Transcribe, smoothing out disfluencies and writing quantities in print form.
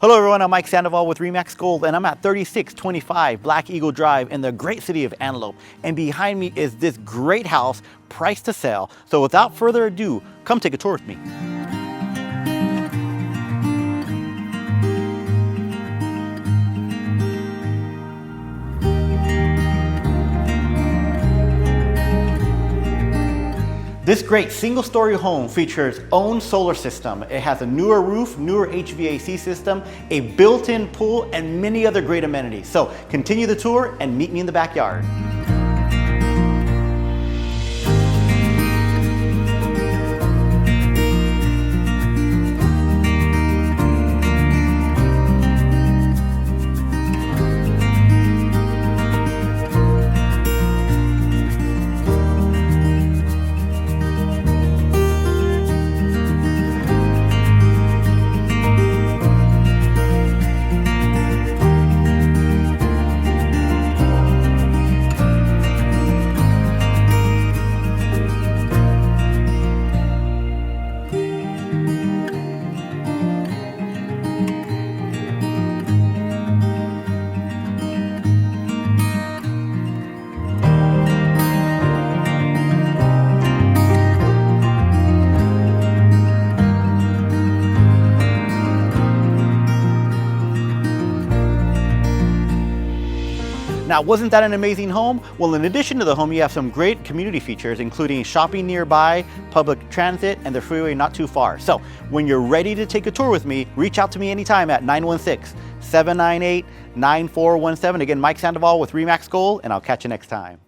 Hello everyone, I'm Mike Sandoval with Remax Gold and I'm at 3625 Black Eagle Drive in the great city of Antelope. And behind me is this great house priced to sell. So without further ado, come take a tour with me. This great single-story home features its own solar system. It has a newer roof, newer HVAC system, a built-in pool, and many other great amenities. So continue the tour and meet me in the backyard. Now, wasn't that an amazing home? Well, in addition to the home, you have some great community features, including shopping nearby, public transit, and the freeway not too far. So when you're ready to take a tour with me, reach out to me anytime at 916-798-9417. Again, Mike Sandoval with Remax Gold, and I'll catch you next time.